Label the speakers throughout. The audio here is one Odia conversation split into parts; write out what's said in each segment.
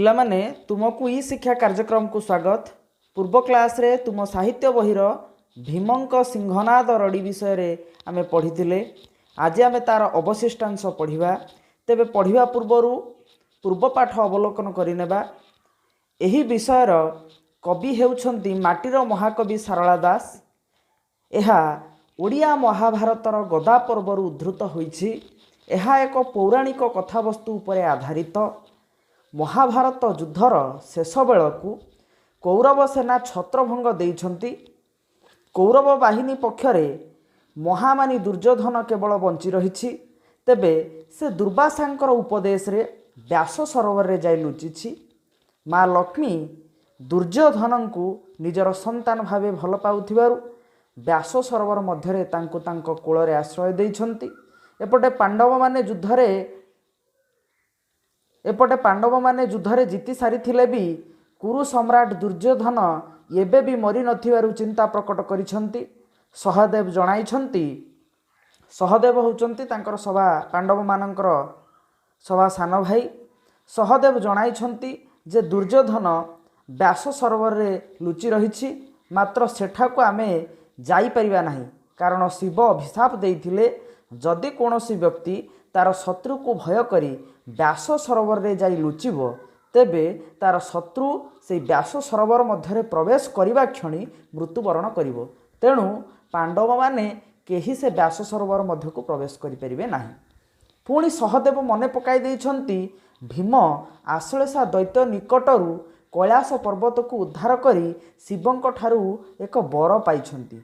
Speaker 1: पिलामाने तुमको ई शिक्षा कार्यक्रम को स्वागत। पूर्व क्लास रे तुम साहित्य बहिर भीमंक सिंहनाद रड़ी विषय रे आमे पढ़ी। आज आमे तार अवशिष्टांश पढ़िबा। तेबे पढ़िबा पूर्व पाठ अवलोकन करिनेबा। एही विषयर कवि हेउछंती माटीर महाकवि सारला दास। एहा ओडिया महाभारतर गदा पर्वर उद्धृत होइछि। एहा एक पौराणिक कथावस्तु उपरे आधारित। महाभारत युद्धर शेष बेलू कौरव सेना छत्रभंग देइछंती। कौरव बाहिनी पक्षरे महामानी दुर्योधन केवल बंची रहिछि। तेबे से दुर्वासांकर उपदेश रे व्यास सरोवर रे जाई लुचिछि। माँ लक्ष्मी दुर्योधन को निजर संतान भावे भल पाउथिबारु व्यास सरोवर मध्यरे तांको तांको कोଳରେ आश्रय देइछंती। एपटे पांडव माने युद्धरे जीति सारी भी कुरु सम्राट दुर्योधन एबे भी मरी नथिबारु चिंता प्रकट करिछंती। सहदेव जणाइछंती। सहदेव होउछंती तांकर सभा पांडव मानकर सभा सान भाई। सहदेव जणाइछंती जे दुर्योधन व्यास सरोवर रे लुचि रहिछि, मात्र सेठाको आमे जाई परिबा नाही। कारण शिव अभिशाप देइथिले जदि कोनोसी व्यक्ति तार शत्रु को भय करी व्यास सरोवर रे जाई लुचिबो, तेबे तार शत्रु से व्यास सरोवर मध्यरे प्रवेश करिबा क्षणी मृत्युवरण करिबो। तेणु पांडव माने केही से व्यास सरोवर मध्य को प्रवेश करि परिबे नाही। पुणी सहदेव मने पकाई देइछंती भीम आश्लेषा दैत्य निकटरू कैलाश पर्वत को उद्धार करी शिवंक ठारू एक बर पाइछंती।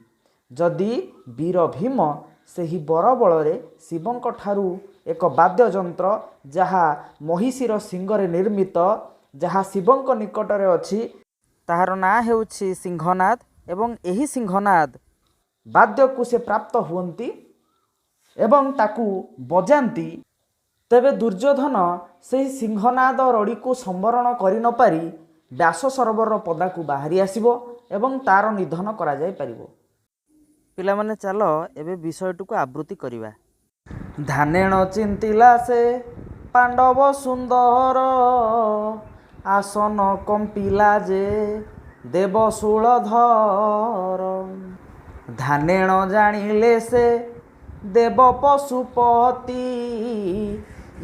Speaker 1: जदि वीर भीम सेही बर बଳରେ शिवंक ठारू एक वाद्य यंत्र जहा महिषीर सिंगरे निर्मित, जहा शिवंक निकटरे अछि, ताहार ना हेउछि सिंहनाद। एवं एही सिंहनाद वाद्य को से प्राप्त हुअन्ति एवं ताकू बजान्ति। तेबे दुर्योधन सेही सिंहनाद रड़ी को संवरण करि न पारि व्यास सरोवर पदा को बाहरी आसिबो एवं तार निधन करा जाय परिबो। पिला माने चलो एबे विषयटू को आवृत्ति करिबा। धानेण चिंतिला से पांडव सुंदर आसन कंपिला जे देवशूलधर। धानेण जानिले से देव पशुपति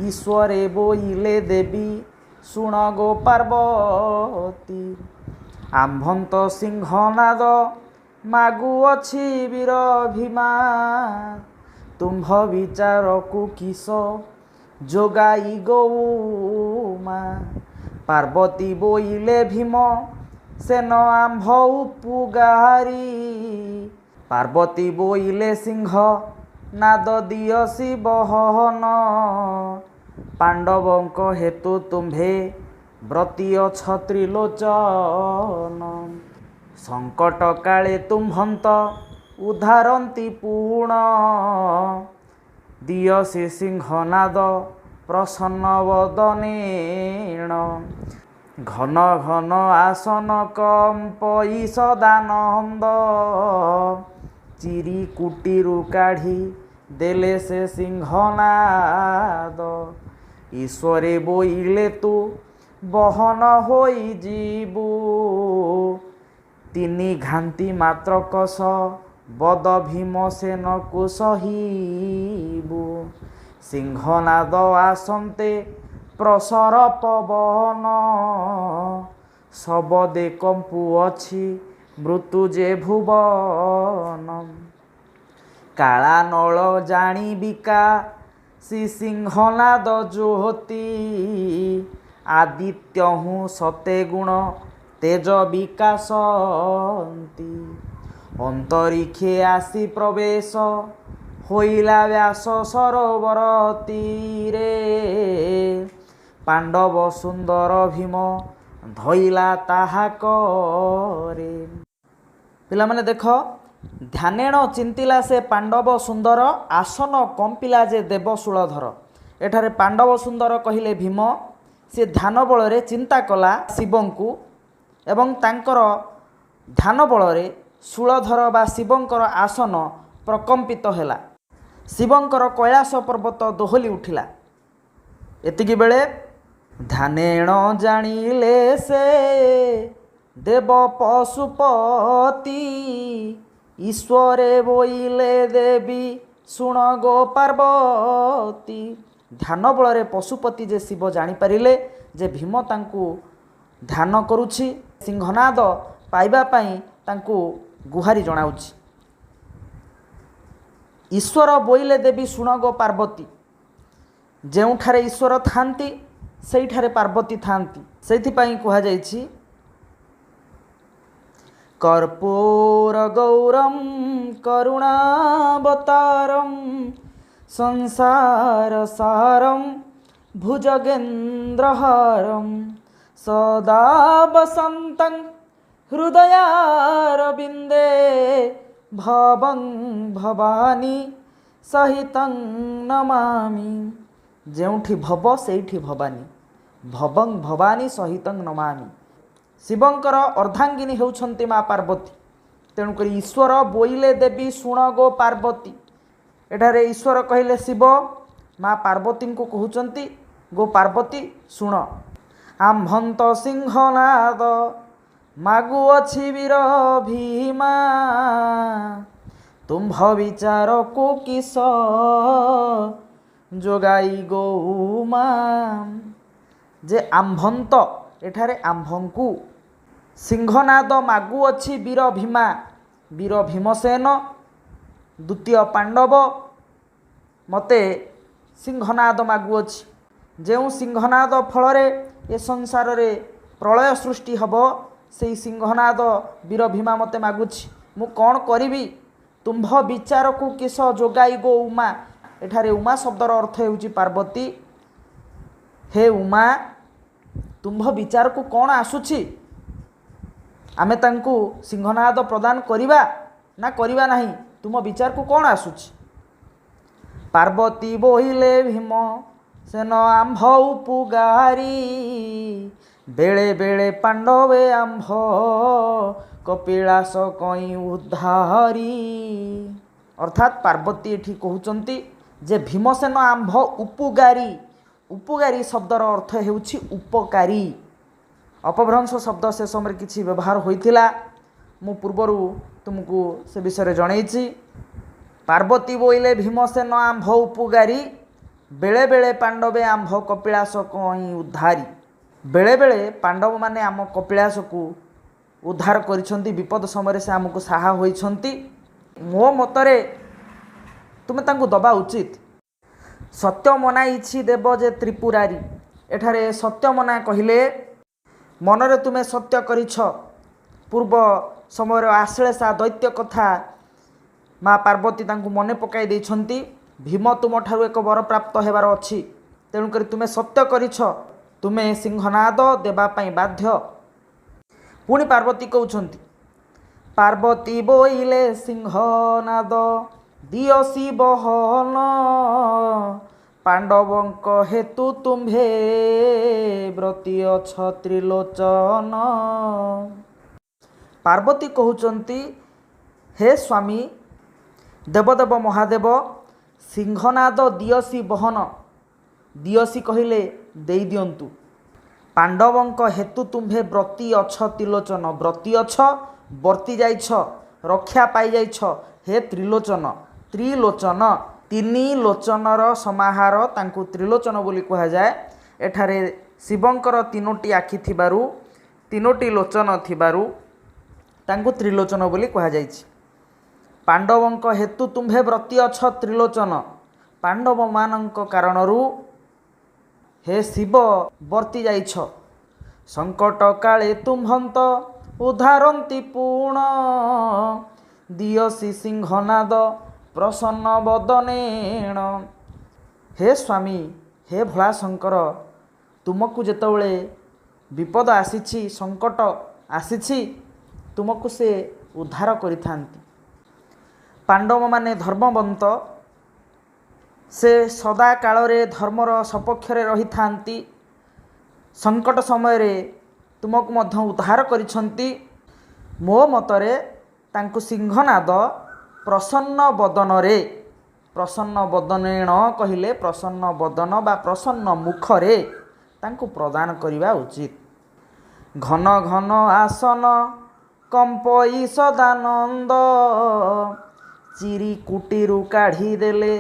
Speaker 1: ईश्वरे बोइले देवी शुण गो पार्वती। आम्भंत सिंहनाद मागुअछि वीर भीमा तुम्भ विचार को किस जोगाई गौमा। पार्वती बोइले भीम सेन आम्भ उपुगारी। पार्वती बोइले सिंह नाद दियसी बहन। पांडवंक हेतु तुम्भे व्रती छत्री लोचन। संकट काले तुम्भंत उद्धारंती पूर्ण। दियसी सिंहनाद प्रसन्न वदनेण। घन घन आसन कंपई सदानंद। चिरी कुटीरु काढ़ी देले से सिंहनाद। ईश्वरे बोइले तू बहन होई जीवु। तिनी घांती मात्र कस बद भीमसेन को सहीबु। सिंहनाद आसन्ते प्रसर पवन। सबदे कंपुअछि मृत्यु जे भुवन। काला नल जानी बिका श्री सिंहनाद ज्योति। आदित्य हूँ सते गुण तेज विकासंती। अंतरिक्षे आसी प्रवेश होइला व्यास सरोवर तीरे। पांडव सुंदर भीम धइला ताहा करे। पिला माने देख, ध्यानेण चिंतिला से पांडव सुंदर आसन कंपिला जे देवशूलधर। एठारे पांडव सुंदर कहिले भीम से ध्यान बଳରେ चिंता कला शिवंकु एवं तांकर ध्यान बଳରେ शूलधर बा शिवंकर आसन प्रकंपित हैला। शिवंकर कैलाश पर्वत दोहली उठिला। एतिकी बेले ଧ୍ୟାନେଣ ଜାଣିଲେ ସେ ଦେବ ପଶୁପତି, ଈଶ୍ୱରେ ବୋଇଲେ ଦେବୀ ଶୁଣ ଗୋ ପାର୍ବତୀ। ଧ୍ୟାନ ବଳରେ ପଶୁପତି ଯେ ଶିବ ଜାଣିପାରିଲେ ଯେ ଭୀମ ତାଙ୍କୁ ଧ୍ୟାନ କରୁଛି, ସିଂହନାଦ ପାଇବା ପାଇଁ ତାଙ୍କୁ ଗୁହାରି ଜଣାଉଛି। ଈଶ୍ୱର ବୋଇଲେ ଦେବୀ ଶୁଣ ଗୋ ପାର୍ବତୀ, ଯେଉଁଠାରେ ଈଶ୍ୱର ଥାନ୍ତି ସେଇଠାରେ ପାର୍ବତୀ ଥାନ୍ତି। ସେଇଥିପାଇଁ କୁହାଯାଇଛି କର୍ପୂର ଗୌରମ କରୁଣାବତାରମ୍ ସଂସାର ସାରମ୍ ଭୁଜଗେନ୍ଦ୍ରହାରମ୍ ସଦା ବସନ୍ତଂ ହୃଦୟାରବିନ୍ଦେ ଭବଂ ଭବାନୀ ସହିତଂ ନମାମି। ଯେଉଁଠି ଭବ ସେଇଠି ଭବାନୀ, ଭବଂ ଭବାନୀ ସହିତଂ ନମାମି। ଶିବଙ୍କର ଅର୍ଦ୍ଧାଙ୍ଗିନୀ ହେଉଛନ୍ତି ମା ପାର୍ବତୀ। ତେଣୁକରି ଈଶ୍ୱର ବୋଇଲେ ଦେବୀ ଶୁଣ ଗୋ ପାର୍ବତୀ। ଏଠାରେ ଈଶ୍ୱର କହିଲେ ଶିବ, ମା ପାର୍ବତୀଙ୍କୁ କହୁଛନ୍ତି ଗୋ ପାର୍ବତୀ ଶୁଣ। ଆମ୍ଭନ୍ତ ସିଂହନାଦ ମାଗୁଅଛି ବୀର ଭୀମା, ତୁମ୍ଭ ବିଚାରକୁ କିସ ଯୋଗାଇ ଗୌମା। ଯେ ଆମ୍ଭନ୍ତ, ଏଠାରେ ଆମ୍ଭଙ୍କୁ, ସିଂହନାଦ ମାଗୁଅଛି ବୀର ଭୀମା, ବୀର ଭୀମସେନ ଦ୍ୱିତୀୟ ପାଣ୍ଡବ ମୋତେ ସିଂହନାଦ ମାଗୁଅଛି। ଯେଉଁ ସିଂହନାଦ ଫଳରେ ଏ ସଂସାରରେ ପ୍ରଳୟ ସୃଷ୍ଟି ହେବ, ସେହି ସିଂହନାଦ ବୀର ଭୀମା ମୋତେ ମାଗୁଛି। ମୁଁ କ'ଣ କରିବି? ତୁମ୍ଭ ବିଚାରକୁ କିସ ଯୋଗାଇ ଗୋ ଉମା। ଏଠାରେ ଉମା ଶବ୍ଦର ଅର୍ଥ ହେଉଛି ପାର୍ବତୀ। ହେ ଉମା, ତୁମ୍ଭ ବିଚାରକୁ କ'ଣ ଆସୁଛି? ଆମେ ତାଙ୍କୁ ସିଂହନାଦ ପ୍ରଦାନ କରିବା ନା କରିବା ନାହିଁ? ତୁମ ବିଚାରକୁ କ'ଣ ଆସୁଛି? ପାର୍ବତୀ ବୋଇଲେ ଭୀମ ସେନ ଆମ୍ଭ ଉପୁଗାରୀ, ବେଳେ ବେଳେ ପାଣ୍ଡବେ ଆମ୍ଭ କପିଳାସ କଇଁ ଉଦ୍ଧାରୀ। ଅର୍ଥାତ୍ ପାର୍ବତୀ ଏଠି କହୁଛନ୍ତି ଯେ ଭୀମସେନ ଆମ୍ଭ ଉପଗାରୀ। ଉପଗାରୀ ଶବ୍ଦର ଅର୍ଥ ହେଉଛି ଉପକାରୀ। ଅପଭ୍ରଂଶ ଶବ୍ଦ ସେ ସମୟରେ କିଛି ବ୍ୟବହାର ହୋଇଥିଲା, ମୁଁ ପୂର୍ବରୁ ତୁମକୁ ସେ ବିଷୟରେ ଜଣେଇଛି। ପାର୍ବତୀ ବୋଇଲେ ଭୀମସେନ ଆମ୍ଭ ଉପଗାରୀ, ବେଳେବେଳେ ପାଣ୍ଡବେ ଆମ୍ଭ କପିଳାସ କଇଁ ଉଦ୍ଧାରୀ। ବେଳେବେଳେ ପାଣ୍ଡବମାନେ ଆମ କପିଳାସକୁ ଉଦ୍ଧାର କରିଛନ୍ତି, ବିପଦ ସମୟରେ ସେ ଆମକୁ ସାହା ହୋଇଛନ୍ତି। ମୋ ମତରେ ତୁମେ ତାଙ୍କୁ ଦେବା ଉଚିତ। ସତ୍ୟ ମନାଇଛି ଦେବ ଯେ ତ୍ରିପୁରାରୀ। ଏଠାରେ ସତ୍ୟ ମନା କହିଲେ ମନରେ ତୁମେ ସତ୍ୟ କରିଛ। ପୂର୍ବ ସମୟର ଆଶ୍ଳେଷା ଦୈତ୍ୟ କଥା ମା ପାର୍ବତୀ ତାଙ୍କୁ ମନେ ପକାଇ ଦେଇଛନ୍ତି। ଭୀମ ତୁମଠାରୁ ଏକ ବର ପ୍ରାପ୍ତ ହେବାର ଅଛି, ତେଣୁକରି ତୁମେ ସତ୍ୟ କରିଛ, ତୁମେ ସିଂହନାଦ ଦେବା ପାଇଁ ବାଧ୍ୟ। ପୁଣି ପାର୍ବତୀ କହୁଛନ୍ତି ପାର୍ବତୀ ବୋଇଲେ ସିଂହନାଦ ଦିଅସି ବହନ, ପାଣ୍ଡବଙ୍କ ହେତୁ ତୁମ୍ଭେ ବ୍ରତୀ ଅଛ ତ୍ରିଲୋଚନ। ପାର୍ବତୀ କହୁଛନ୍ତି ହେ ସ୍ୱାମୀ ଦେବଦେବ ମହାଦେବ, ସିଂହନାଦ ଦିଅସି ବହନ। ଦିଅସି କହିଲେ ଦେଇଦିଅନ୍ତୁ। ପାଣ୍ଡବଙ୍କ ହେତୁ ତୁମ୍ଭେ ବ୍ରତୀ ଅଛ ତ୍ରିଲୋଚନ। ବ୍ରତୀ ଅଛ, ବର୍ତ୍ତି ଯାଇଛ, ରକ୍ଷା ପାଇଯାଇଛ। ହେ ତ୍ରିଲୋଚନ। ତ୍ରିଲୋଚନ, ତିନି ଲୋଚନର ସମାହାର, ତାଙ୍କୁ ତ୍ରିଲୋଚନ ବୋଲି କୁହାଯାଏ। ଏଠାରେ ଶିବଙ୍କର ତିନୋଟି ଆଖି ଥିବାରୁ, ତିନୋଟି ଲୋଚନ ଥିବାରୁ ତାଙ୍କୁ ତ୍ରିଲୋଚନ ବୋଲି କୁହାଯାଇଛି। ପାଣ୍ଡବଙ୍କ ହେତୁ ତୁମ୍ଭେ ବ୍ରତୀ ଅଛ ତ୍ରିଲୋଚନ। ପାଣ୍ଡବମାନଙ୍କ କାରଣରୁ ହେ ଶିବ ବର୍ତ୍ତି ଯାଇଛ। ସଙ୍କଟ କାଳେ ତୁମ୍ଭନ୍ତ ଉଦ୍ଧାରନ୍ତି ପୁଣ, ଦିଅସି ସିଂହନାଦ ପ୍ରସନ୍ନ ବଦନେଣ। ହେ ସ୍ୱାମୀ, ହେ ଭୋଳା ଶଙ୍କର, ତୁମକୁ ଯେତେବେଳେ ବିପଦ ଆସିଛି, ସଙ୍କଟ ଆସିଛି, ତୁମକୁ ସେ ଉଦ୍ଧାର କରିଥାନ୍ତି। ପାଣ୍ଡବମାନେ ଧର୍ମବନ୍ତ, ସେ ସଦା କାଳରେ ଧର୍ମର ସପକ୍ଷରେ ରହିଥାନ୍ତି। ସଙ୍କଟ ସମୟରେ ତୁମକୁ ମଧ୍ୟ ଉଦ୍ଧାର କରିଛନ୍ତି। ମୋ ମତରେ ତାଙ୍କୁ ସିଂହନାଦ ପ୍ରସନ୍ନ ବଦନରେ, ପ୍ରସନ୍ନ ବଦନେଣ କହିଲେ ପ୍ରସନ୍ନ ବଦନ ବା ପ୍ରସନ୍ନ ମୁଖରେ ତାଙ୍କୁ ପ୍ରଦାନ କରିବା ଉଚିତ। ଘନ ଘନ ଆସନ କମ୍ପଇ ସଦାନନ୍ଦ, ଚିରି କୁଟିରୁ କାଢ଼ି ଦେଲେ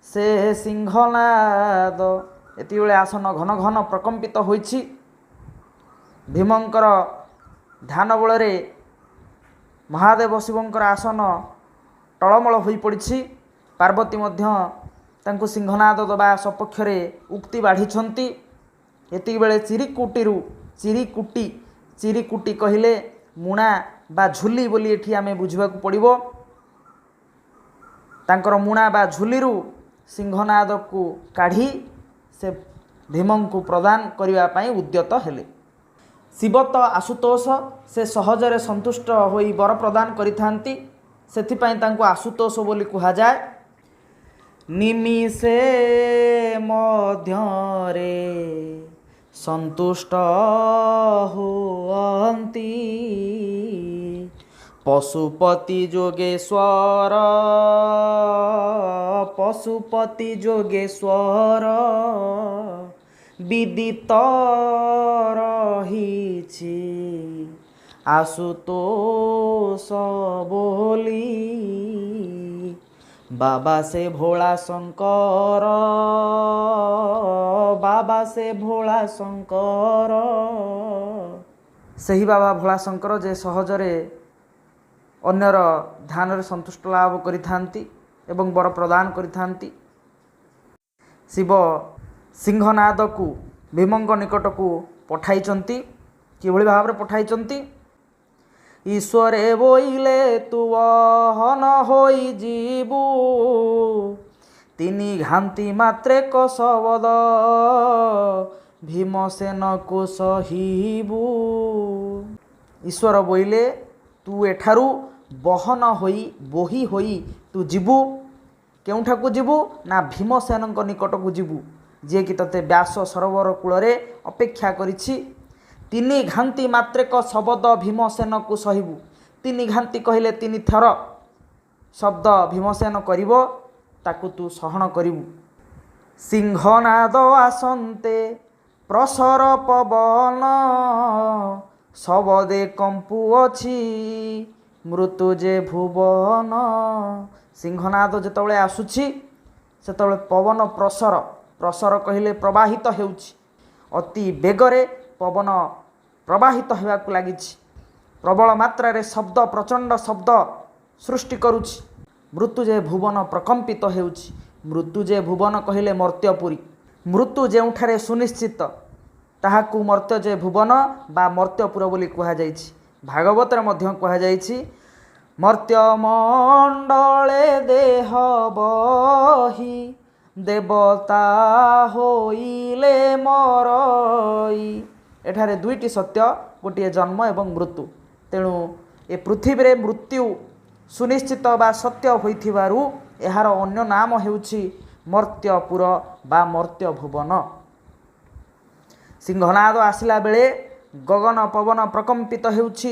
Speaker 1: ସେ ସିଂହନାଦ। ଏତିକିବେଳେ ଆସନ ଘନ ଘନ ପ୍ରକମ୍ପିତ ହୋଇଛି। ଭୀମଙ୍କର ଧ୍ୟାନ ବଳରେ ମହାଦେବ ଶିବଙ୍କର ଆସନ ଟଳମଳ ହୋଇପଡ଼ିଛି। ପାର୍ବତୀ ମଧ୍ୟ ତାଙ୍କୁ ସିଂହନାଦ ଦେବା ସପକ୍ଷରେ ଉକ୍ତି ବାଢ଼ିଛନ୍ତି। ଏତିକିବେଳେ ଚିରିକୁଟି କହିଲେ ମୁଣା ବା ଝୁଲି ବୋଲି ଏଠି ଆମେ ବୁଝିବାକୁ ପଡ଼ିବ। ତାଙ୍କର ମୁଣା ବା ଝୁଲିରୁ ସିଂହନାଦକୁ କାଢ଼ି ସେ ଭୀମଙ୍କୁ ପ୍ରଦାନ କରିବା ପାଇଁ ଉଦ୍ୟତ ହେଲେ। ଶିବ ତ ଆଶୁତୋଷ, ସେ ସହଜରେ ସନ୍ତୁଷ୍ଟ ହୋଇ ବର ପ୍ରଦାନ କରିଥାନ୍ତି, ସେଥିପାଇଁ ତାଙ୍କୁ ଆଶୁତୋଷ ବୋଲି କୁହାଯାଏ। ନିମିଷେ ମଧ୍ୟରେ ସନ୍ତୁଷ୍ଟ ହୁଅନ୍ତି, ପଶୁପତି ଯୋଗେଶ୍ୱର ବିଦିତ ରହିଛି ଆଶୁତୋଷ ବୋଲି। ବାବା ସେ ଭୋଳା ଶଙ୍କର, ସେହି ବାବା ଭୋଳା ଶଙ୍କର ଯେ ସହଜରେ ଅନ୍ୟର ଧ୍ୟାନରେ ସନ୍ତୁଷ୍ଟ ଲାଭ କରିଥାନ୍ତି ଏବଂ ବର ପ୍ରଦାନ କରିଥାନ୍ତି। ଶିବ ସିଂହନାଦକୁ ଭୀମଙ୍କ ନିକଟକୁ ପଠାଇଛନ୍ତି। କିଭଳି ଭାବରେ ପଠାଇଛନ୍ତି? ଈଶ୍ୱରେ ବୋଇଲେ ତୁ ଅହନ ହୋଇଯିବୁ, ତିନି ଘାନ୍ତି ମାତ୍ରେ କସବଦ ଭୀମସେନକୁ ସହିବୁ। ଈଶ୍ୱର ବୋଇଲେ ତୁ ଏଠାରୁ ବୋହି ହୋଇ ତୁ ଯିବୁ। କେଉଁଠାକୁ ଯିବୁ? ନା ଭୀମସେନଙ୍କ ନିକଟକୁ ଯିବୁ, ଯିଏକି ତୋତେ ବ୍ୟାସ ସରୋବର କୂଳରେ ଅପେକ୍ଷା କରିଛି। ତିନି ଘାନ୍ତି ମାତ୍ରେକ ଶବଦ ଭୀମସେନକୁ ସହିବୁ। ତିନି ଘାନ୍ତି କହିଲେ 3 ଥର ଶବ୍ଦ ଭୀମସେନ କରିବ, ତାକୁ ତୁ ସହନ କରିବୁ। ସିଂହନାଦ ଆସନ୍ତେ ପ୍ରସର ପବନ, ଶବଦେ କମ୍ପୁଅଛି ମୃତ୍ୟୁ ଯେ ଭୁବନ। ସିଂହନାଦ ଯେତେବେଳେ ଆସୁଛି ସେତେବେଳେ ପବନ ପ୍ରସର କହିଲେ ପ୍ରବାହିତ ହେଉଛି। ଅତି ବେଗରେ ପବନ ପ୍ରବାହିତ ହେବାକୁ ଲାଗିଛି। ପ୍ରବଳ ମାତ୍ରାରେ ପ୍ରଚଣ୍ଡ ଶବ୍ଦ ସୃଷ୍ଟି କରୁଛି। ମୃତ୍ୟୁ ଯେ ଭୁବନ ପ୍ରକମ୍ପିତ ହେଉଛି। ମୃତ୍ୟୁ ଯେ ଭୁବନ କହିଲେ ମର୍ତ୍ତ୍ୟପୁରୀ। ମୃତ୍ୟୁ ଯେଉଁଠାରେ ସୁନିଶ୍ଚିତ ତାହାକୁ ମର୍ତ୍ତ୍ୟ ଯେ ଭୁବନ ବା ମର୍ତ୍ତ୍ୟପୁର ବୋଲି କୁହାଯାଇଛି। ଭାଗବତରେ ମଧ୍ୟ କୁହାଯାଇଛି, ମର୍ତ୍ତ୍ୟମଣ୍ଡଳେ ଦେହ ବହି, ଦେବତା ହୋଇଲେ ମରଇ। ଏଠାରେ 2ଟି ସତ୍ୟ, ଗୋଟିଏ ଜନ୍ମ ଏବଂ ମୃତ୍ୟୁ। ତେଣୁ ଏ ପୃଥିବୀରେ ମୃତ୍ୟୁ ସୁନିଶ୍ଚିତ ବା ସତ୍ୟ ହୋଇଥିବାରୁ ଏହାର ଅନ୍ୟ ନାମ ହେଉଛି ମର୍ତ୍ତ୍ୟପୁର ବା ମର୍ତ୍ତ୍ୟ ଭୁବନ। ସିଂହନାଦ ଆସିଲା ବେଳେ ଗଗନ ପବନ ପ୍ରକମ୍ପିତ ହେଉଛି,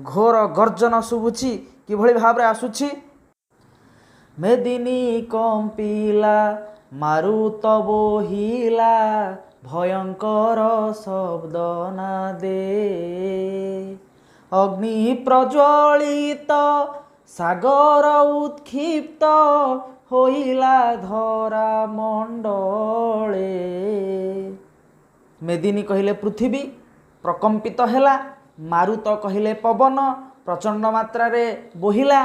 Speaker 1: ଘୋର ଗର୍ଜନ ଶୁଭୁଛି। କିଭଳି ଭାବରେ ଆସୁଛି? ମେଦିନୀ କମ୍ପିଲା, ମାରୁତ ବୋହିଲା, ଭୟଙ୍କର ଶବ୍ଦ ନାଦେ। ଅଗ୍ନି ପ୍ରଜ୍ୱଳିତ, ସାଗର ଉତ୍କ୍ଷିପ୍ତ, ହୋଇଲା ଧରା ମଣ୍ଡଳେ। ମେଦିନୀ କହିଲେ ପୃଥିବୀ ପ୍ରକମ୍ପିତ ହେଲା, ମାରୁତ କହିଲେ ପବନ ପ୍ରଚଣ୍ଡ ମାତ୍ରାରେ ବୋହିଲା,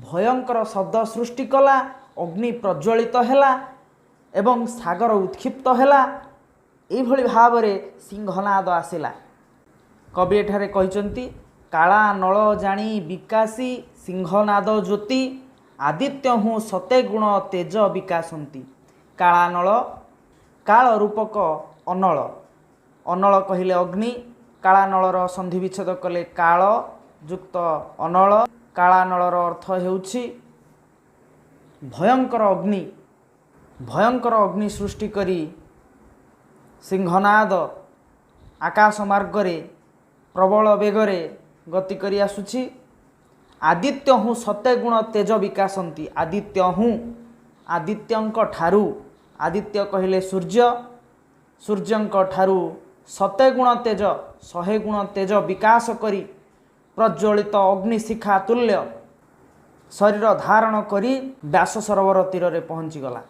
Speaker 1: ଭୟଙ୍କର ଶବ୍ଦ ସୃଷ୍ଟି କଲା, ଅଗ୍ନି ପ୍ରଜ୍ୱଳିତ ହେଲା ଏବଂ ସାଗର ଉତ୍କ୍ଷିପ୍ତ ହେଲା। ଏଇଭଳି ଭାବରେ ସିଂହନାଦ ଆସିଲା। କବି ଏଠାରେ କହିଛନ୍ତି, କାଳା ନଳ ଜାଣି ବିକାଶୀ, ସିଂହନାଦ ଜ୍ୟୋତି, ଆଦିତ୍ୟ ହୁଁ ସତେ ଗୁଣ ତେଜ ବିକାଶନ୍ତି। କାଳା ନଳ, କାଳ ରୂପକ ଅନଳ, ଅନଳ କହିଲେ ଅଗ୍ନି, କାଳା ନଳର ସନ୍ଧି ବିଚ୍ଛେଦ କଲେ କାଳ ଯୁକ୍ତ ଅନଳ। କାଳା ନଳର ଅର୍ଥ ହେଉଛି ଭୟଙ୍କର ଅଗ୍ନି। ଭୟଙ୍କର ଅଗ୍ନି ସୃଷ୍ଟି କରି ସିଂହନାଦ ଆକାଶ ମାର୍ଗରେ ପ୍ରବଳ ବେଗରେ ଗତି କରି ଆସୁଛି। ଆଦିତ୍ୟ ହୁଁ ସତେ ଗୁଣ ତେଜ ବିକାଶନ୍ତି। ଆଦିତ୍ୟ ହୁଁ, ଆଦିତ୍ୟଙ୍କ ଠାରୁ, ଆଦିତ୍ୟ କହିଲେ ସୂର୍ଯ୍ୟ, ସୂର୍ଯ୍ୟଙ୍କ ଠାରୁ शते गुण तेज 100 गुण तेज विकास करी प्रज्वलित अग्निशिखा तुल्य शरीर धारण करी व्यास सरोवर तीर में पहुँचीगला।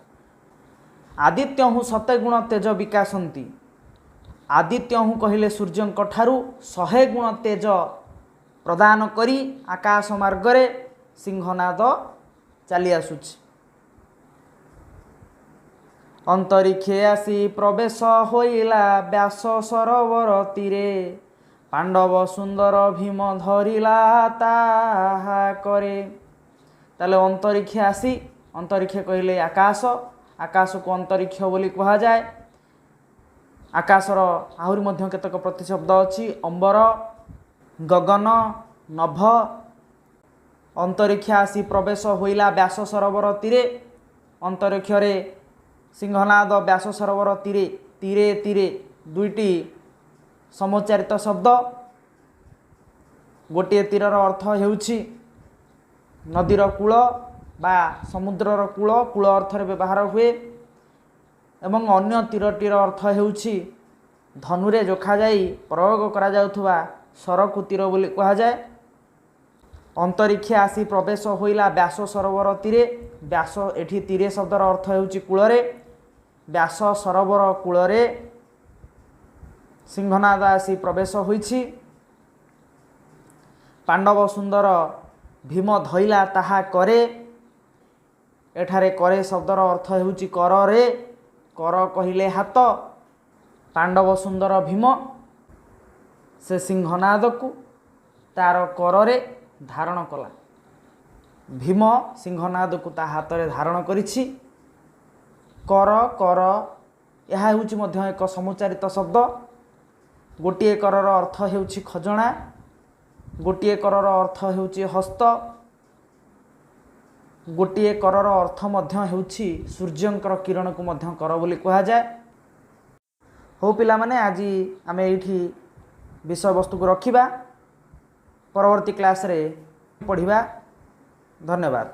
Speaker 1: आदित्यहु शते गुण तेज विकासंती आदित्यहु कहले सूर्यंक ठारू 100 गुण तेज प्रदान करी आकाश मार्गरे सिंहनाद चली आसुछि। अंतरिक्षे आसी प्रवेश होइला व्यास सरोवर तीरे पांडव सुंदर भीम धरिला ताहा करे। ताले अंतरिक्षे आसी अंतरिक्ष कहले आकाश आकाश को अंतरिक्ष बोली कहा जाए। आकाशर आहुरी मध्य केतक प्रतिशब्द अछि अंबर गगन नभ। अंतरिक्ष आसी प्रवेश होइला व्यास सरोवर तीरे अंतरिक्ष रे सिंहनाद व्यास सरोवर तीरे तीरे तीरे दुईटी समुच्चारित शब्द। गोटे तीरर अर्थ हेउछि नदीर कूल बा समुद्रर कूल कूल अर्थ रे व्यवहार हुए एवं अन्य तीरटीर अर्थ हेउछि धनुरे जोखा जाई प्रयोग करा जाउथुवा सरकु तीर बोली कहा जाए। अंतरिक्ष आसी प्रवेश होइला व्यास सरोवर तीरे व्यास एठी तीरे शब्दर अर्थ हेउछि कूलरे व्यास सरोवर कूलरे सिंहनाद आसी प्रवेश होइछि। पांडव सुंदर भीम धइला ताहा करे एठारे करे शब्दर अर्थ हेउछि कररे कर कहिले हाथ पांडव सुंदर भीम से सिंहनाद को तार कररे धारण कला। भीम सिंहनाद को ता हाथ रे धारण करिछि। कर कर यह हेउछि मध्य एक समुच्चारित शब्द। गोटिए करर अर्थ हेउछि खजणा गोटिए करर अर्थ हेउछि हस्त गोटिए करर अर्थ मध्य हेउछि सूर्यंकर किरण को मध्य कर बोली कहा जाए। हो पिला माने आज आम एठी विषय वस्तु को रखिबा परवर्ती क्लास रे पढ़िबा। धन्यवाद।